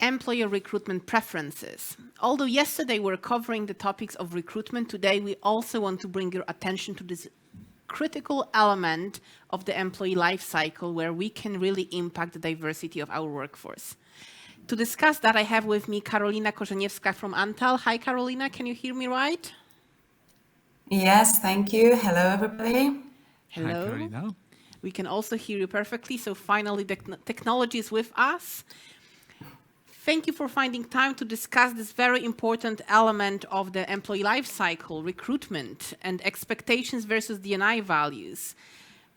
employer recruitment preferences. Although yesterday we were covering the topics of recruitment, today we also want to bring your attention to this critical element of the employee life cycle where we can really impact the diversity of our workforce. To discuss that, I have with me Karolina Korzeniewska from Antal. Hi, Karolina, can you hear me right? Yes, thank you. Hello, everybody. Hello. Hi, Karolina. We can also hear you perfectly. So finally, the technology is with us. Thank you for finding time to discuss this very important element of the employee life cycle, recruitment and expectations versus D&I values.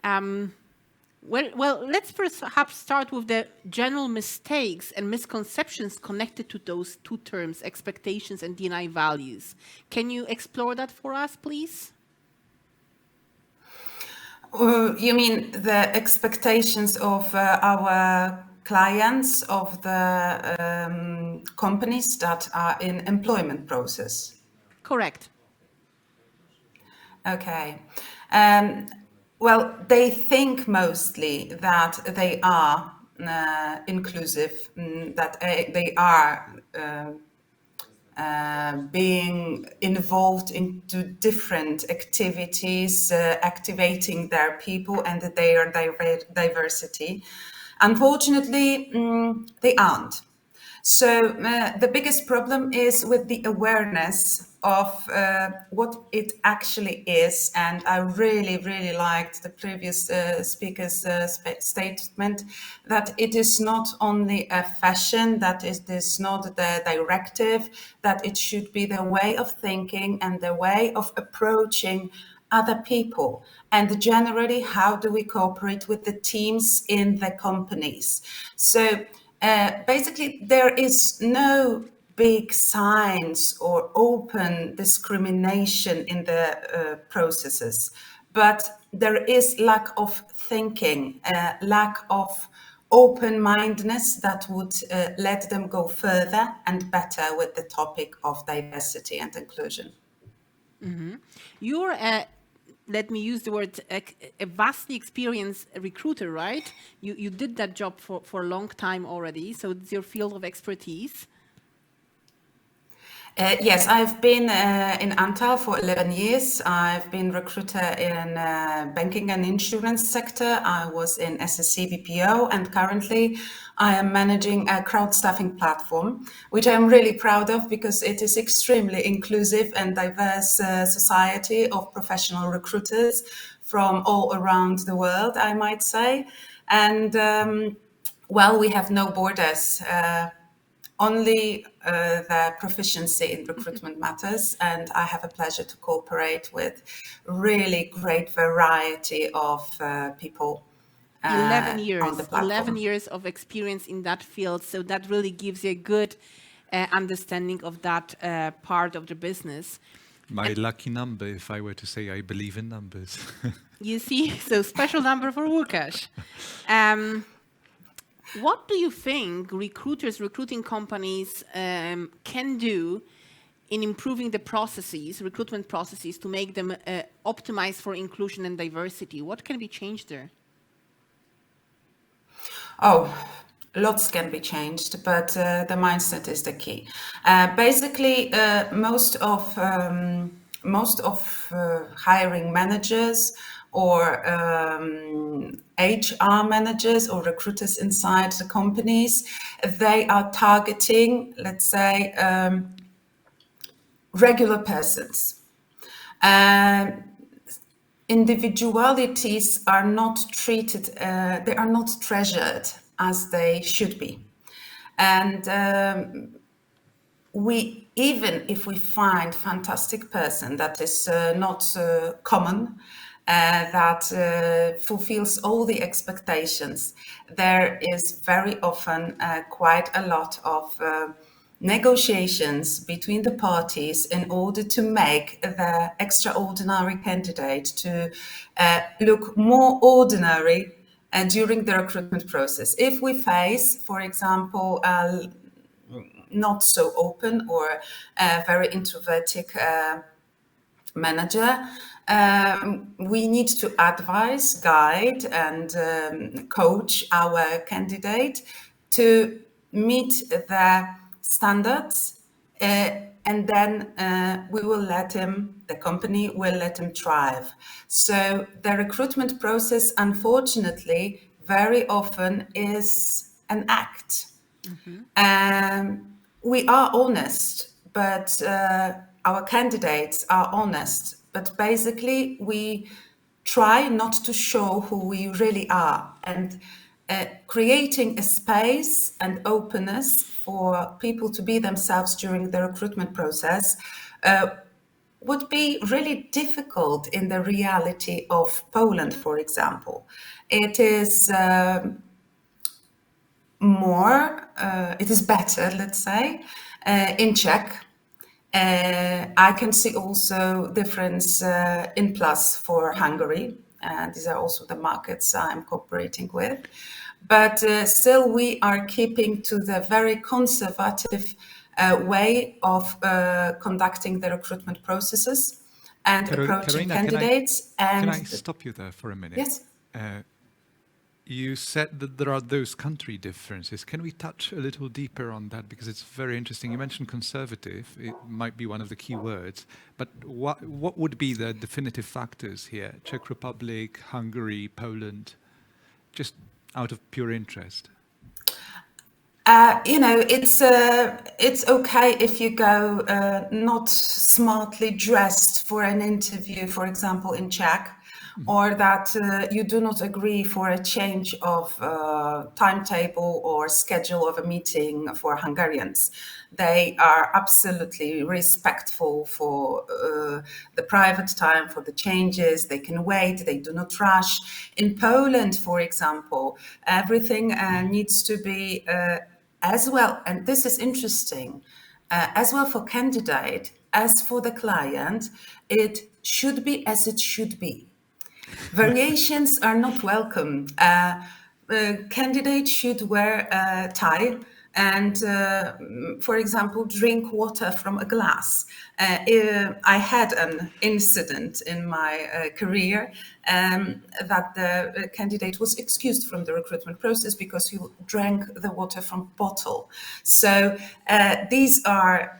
Well, let's perhaps start with the general mistakes and misconceptions connected to those two terms, expectations and D&I values. Can you explore that for us, please? You mean the expectations of our clients, of the companies that are in employment process? Correct. Okay. Well, they think mostly that they are inclusive, that they are being involved into different activities, activating their people and their diversity. Unfortunately, they aren't. So the biggest problem is with the awareness of what it actually is. And I really, really liked the previous speaker's statement that it is not only a fashion, that it is not the directive, that it should be the way of thinking and the way of approaching other people, and generally how do we cooperate with the teams in the companies. So basically there is no big signs or open discrimination in the processes, but there is lack of thinking, lack of open-mindedness that would let them go further and better with the topic of diversity and inclusion. Mm-hmm. You're let me use the word, a vastly experienced recruiter, right? You did that job for a long time already, so it's your field of expertise. Yes, I've been in Antal for 11 years. I've been recruiter in banking and insurance sector. I was in SSC BPO, and currently I am managing a crowd staffing platform, which I'm really proud of because it is extremely inclusive and diverse society of professional recruiters from all around the world, I might say. And well, we have no borders. Only the proficiency in recruitment matters, and I have a pleasure to cooperate with really great variety of people 11 years, on the platform. 11 years of experience in that field, so that really gives you a good understanding of that part of the business. My lucky number, if I were to say I believe in numbers. You see, so special number for Łukasz. What do you think recruiters, recruiting companies can do in improving the processes, recruitment processes, to make them optimized for inclusion and diversity? What can be changed there? Oh, lots can be changed, but the mindset is the key. Basically, most of hiring managers or HR managers or recruiters inside the companies, they are targeting, let's say, regular persons. Individualities are not treated, they are not treasured as they should be. And we, even if we find fantastic person that is not common, that fulfills all the expectations, there is very often quite a lot of negotiations between the parties in order to make the extraordinary candidate to look more ordinary during the recruitment process. If we face, for example, not so open or very introvertic manager, we need to advise, guide, and coach our candidate to meet the standards, and then we will let him, the company will let him thrive. So the recruitment process, unfortunately, very often is an act. We are honest, but our candidates are honest. But basically, we try not to show who we really are, and creating a space and openness for people to be themselves during the recruitment process would be really difficult in the reality of Poland, for example. It is it is better, let's say, in Czech. I can see also difference in plus for Hungary. These are also the markets I'm cooperating with. But still, we are keeping to the very conservative way of conducting the recruitment processes and approaching Karolina, candidates. can And I stop you there for a minute? yes. You said that there are those country differences. Can we touch a little deeper on that? Because it's very interesting. You mentioned conservative. It might be one of the key words. But what would be the definitive factors here? Czech Republic, Hungary, Poland, just out of pure interest. It's okay if you go not smartly dressed for an interview, for example, in Czech, or that you do not agree for a change of timetable or schedule of a meeting for Hungarians. They are absolutely respectful for the private time, for the changes. They can wait, they do not rush. In Poland, for example, everything needs to be as well, and this is interesting, as well for candidate as for the client, it should be as it should be. Variations are not welcome. Candidates should wear a tie and, for example, drink water from a glass. I had an incident in my career that the candidate was excused from the recruitment process because he drank the water from a bottle. So these are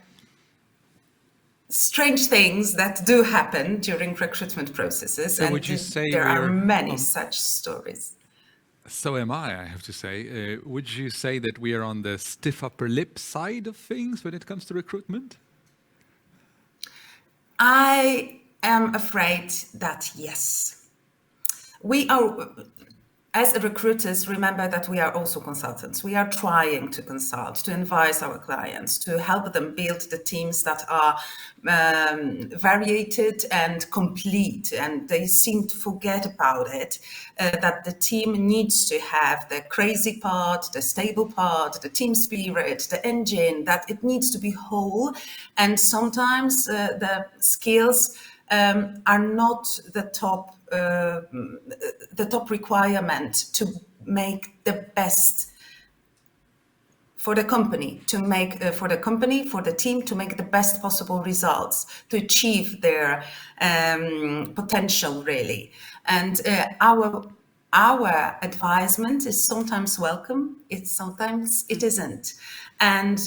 strange things that do happen during recruitment processes, So and would you say there are we're many on, such stories. so am I have to say. Would you say that we are on the stiff upper lip side of things when it comes to recruitment? I am afraid that yes. We are, as recruiters, remember that we are also consultants. We are trying to consult, to advise our clients, to help them build the teams that are variated and complete. And they seem to forget about it, that the team needs to have the crazy part, the stable part, the team spirit, the engine, that it needs to be whole. And sometimes the skills are not the top requirement to make the best for the company, for the team to make the best possible results, to achieve their potential, really. And our advisement is sometimes welcome, sometimes it isn't. And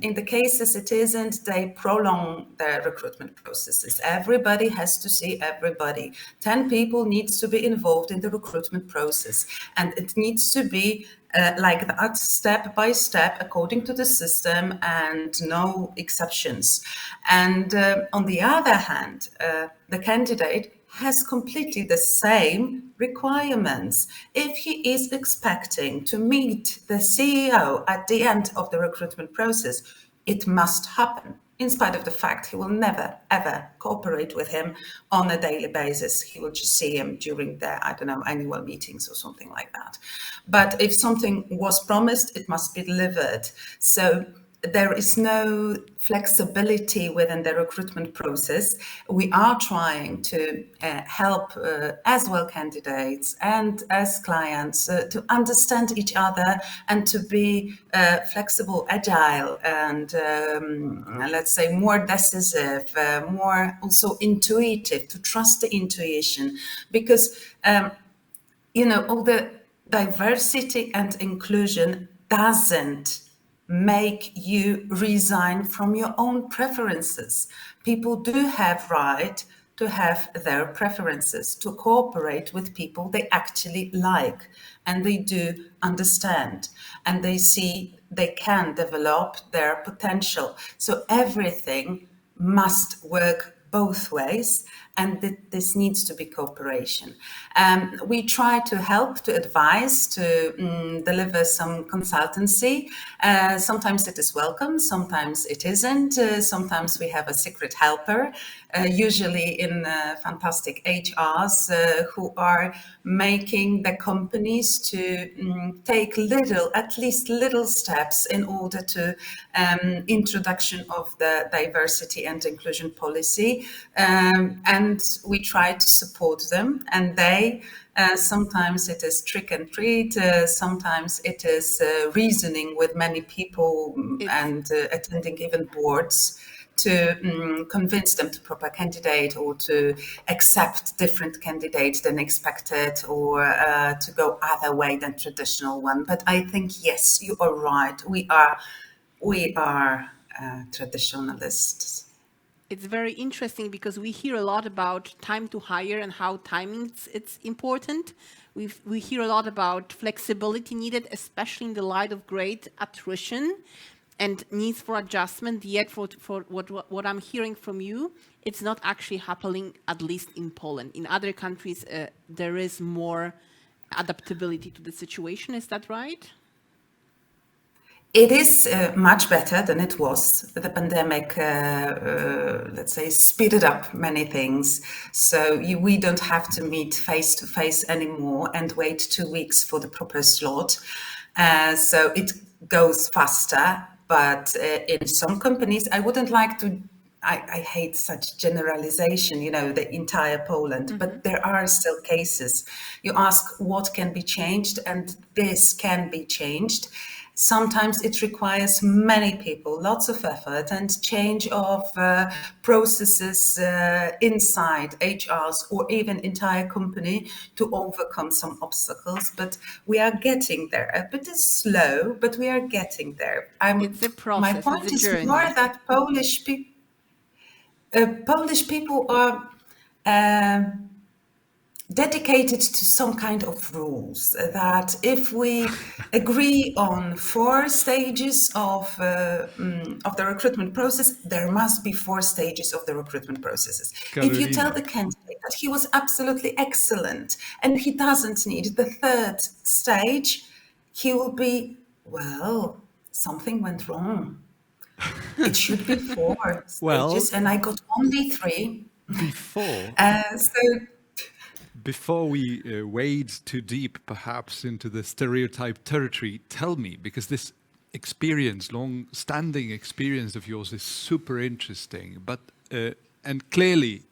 in the cases it isn't, they prolong the recruitment processes. Everybody has to see everybody. 10 people needs to be involved in the recruitment process, and it needs to be like that, step by step, according to the system, and no exceptions. And on the other hand, the candidate has completely the same requirements. If he is expecting to meet the CEO at the end of the recruitment process, it must happen, in spite of the fact he will never, ever cooperate with him on a daily basis. He will just see him during the, annual meetings or something like that. But if something was promised, it must be delivered. So there is no flexibility within the recruitment process. We are trying to help as well candidates and as clients to understand each other and to be flexible, agile, and let's say more decisive, more also intuitive, to trust the intuition, because all the diversity and inclusion doesn't make you resign from your own preferences. People do have right to have their preferences, to cooperate with people they actually like and they do understand and they see they can develop their potential. So everything must work both ways, and this needs to be cooperation. We try to help, to advise, to deliver some consultancy. Sometimes it is welcome, sometimes it isn't. Sometimes we have a secret helper, usually in fantastic HRs who are making the companies to take at least little steps in order to introduction of the diversity and inclusion policy. And we try to support them, and they sometimes it is trick and treat, sometimes it is reasoning with many people and attending even boards to convince them to proper candidate or to accept different candidates than expected, or to go other way than traditional one. But I think, yes, you are right. We are traditionalists. It's very interesting because we hear a lot about time to hire and how timing it's important. We hear a lot about flexibility needed, especially in the light of great attrition and needs for adjustment. Yet for what I'm hearing from you, it's not actually happening, at least in Poland. In other countries, there is more adaptability to the situation. Is that right? It is much better than it was. The pandemic, let's say, speeded up many things. So we don't have to meet face to face anymore and wait 2 weeks for the proper slot. So it goes faster. But in some companies, I wouldn't like to. I hate such generalization, the entire Poland, but there are still cases. You ask what can be changed, and this can be changed. Sometimes it requires many people, lots of effort and change of processes inside HRs or even entire company to overcome some obstacles. But we are getting there. A bit is slow, but we are getting there. It's a process. My point it's a is journey. more that Polish people are dedicated to some kind of rules, that if we agree on 4 stages of the recruitment process, there must be 4 stages of the recruitment processes. If you tell Karolina. the candidate that he was absolutely excellent and he doesn't need the 3rd stage, he will be, well, something went wrong. It should be 4 Well, stages, and I got only 3. Before So we wade too deep, perhaps, into the stereotype territory, tell me, because this experience, long-standing experience of yours is super interesting, but and clearly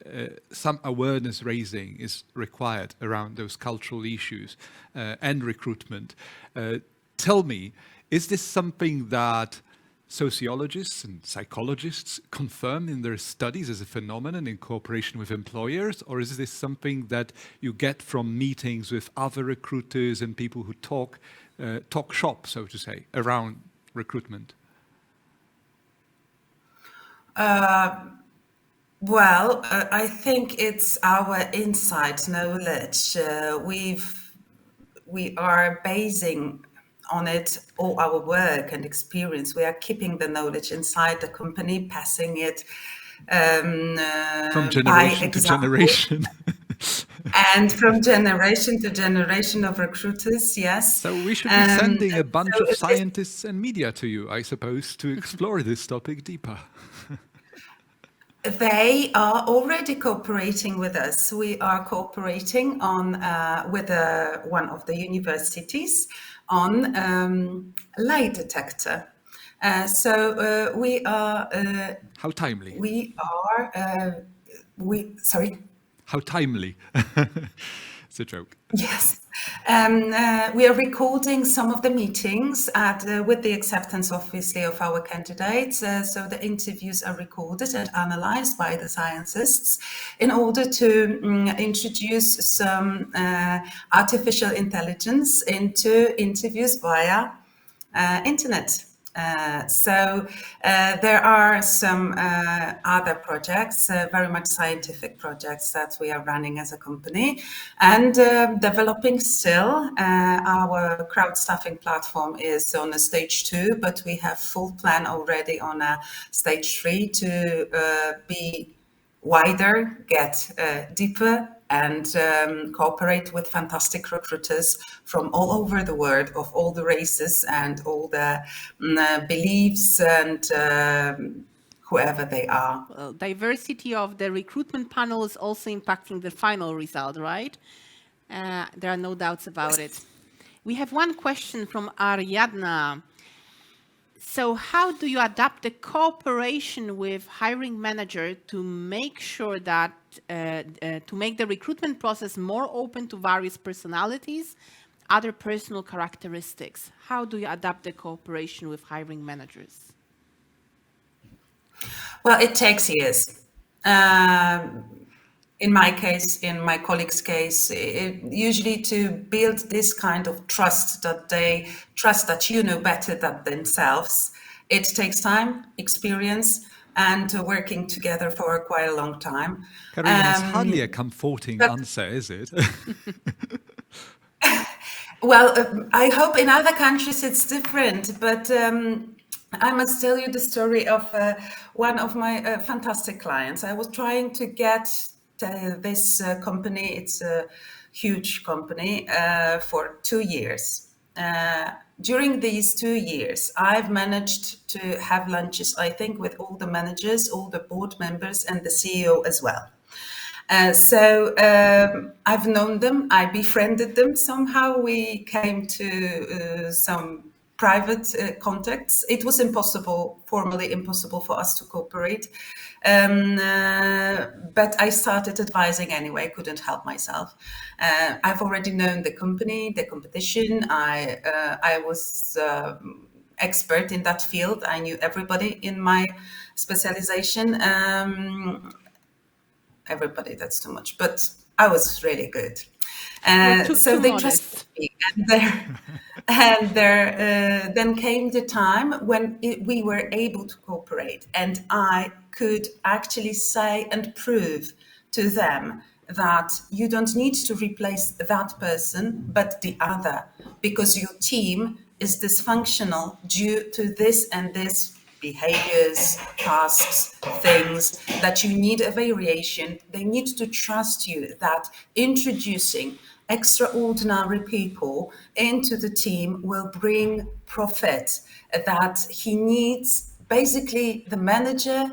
some awareness raising is required around those cultural issues and recruitment. Tell me, is this something that sociologists and psychologists confirm in their studies as a phenomenon in cooperation with employers, or is this something that you get from meetings with other recruiters and people who talk shop, so to say, around recruitment? Well, I think it's our inside knowledge. We are basing on it all our work and experience. We are keeping the knowledge inside the company, passing it From generation to generation. And from generation to generation of recruiters, yes. So we should be sending a bunch of scientists and media to you, I suppose, to explore this topic deeper. They are already cooperating with us. We are cooperating on with one of the universities on lie detector. So we are. How timely? We are. Sorry. How timely? It's a joke. Yes. We are recording some of the meetings with the acceptance, obviously, of our candidates. So the interviews are recorded and analyzed by the scientists in order to introduce some artificial intelligence into interviews via internet. There are some other projects, very much scientific projects that we are running as a company and developing still. Our crowd staffing platform is on a stage 2, but we have full plan already on a stage 3 to be wider, get deeper, and cooperate with fantastic recruiters from all over the world, of all the races and all the beliefs and whoever they are. Well, diversity of the recruitment panel is also impacting the final result, right? There are no doubts about it. We have one question from Ariadna. So how do you adapt the cooperation with hiring manager to make sure that, to make the recruitment process more open to various personalities, other personal characteristics? How do you adapt the cooperation with hiring managers? Well, it takes years. In my case, in my colleagues' case, usually to build this kind of trust that they trust that you know better than themselves, it takes time, experience, and working together for quite a long time. Karolina, it's hardly a comforting answer, is it? Well, I hope in other countries it's different, but I must tell you the story of one of my fantastic clients. I was trying to get this company, it's a huge company, for 2 years. During these 2 years, I've managed to have lunches, I think, with all the managers, all the board members, and the CEO as well. I've known them, I befriended them somehow. We came to some private contacts. It was formally impossible for us to cooperate. But I started advising anyway, couldn't help myself. I've already known the company, the competition. I was expert in that field. I knew everybody in my specialization. Everybody, that's too much, but I was really good. So they trusted me, and then came the time when we were able to cooperate, and I could actually say and prove to them that you don't need to replace that person, but the other, because your team is dysfunctional due to this and this behaviors, tasks, things, that you need a variation. They need to trust you that introducing extraordinary people into the team will bring profit, that he needs basically the manager,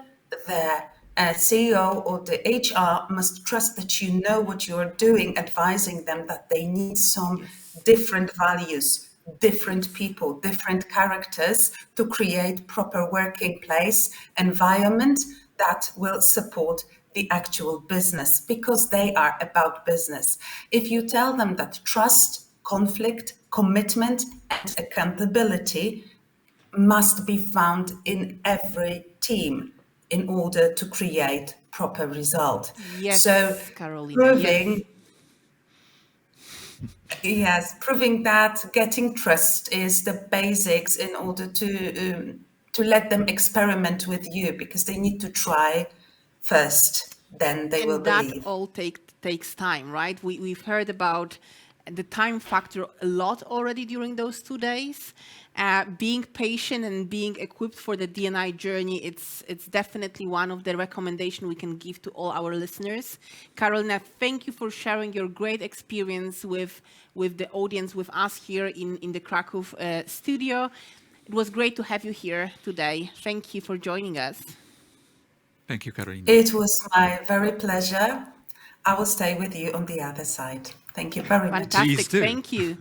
the CEO or the HR must trust that you know what you're doing, advising them that they need some different values, different people, different characters to create proper working place environment that will support the actual business, because they are about business. If you tell them that trust, conflict, commitment, and accountability must be found in every team in order to create proper result. Yes, so Karolina, proving yes. Yes, proving that getting trust is the basics in order to let them experiment with you, because they need to try first, then they will And that believe. all takes time, right? We've heard about the time factor a lot already during those 2 days. Being patient and being equipped for the D&I journey, it's definitely one of the recommendations we can give to all our listeners. Karolina, thank you for sharing your great experience with the audience, with us here in the Krakow studio. It was great to have you here today. Thank you for joining us. Thank you, Karolina. It was my very pleasure. I will stay with you on the other side. Thank you very much. Fantastic. Please do. Thank you.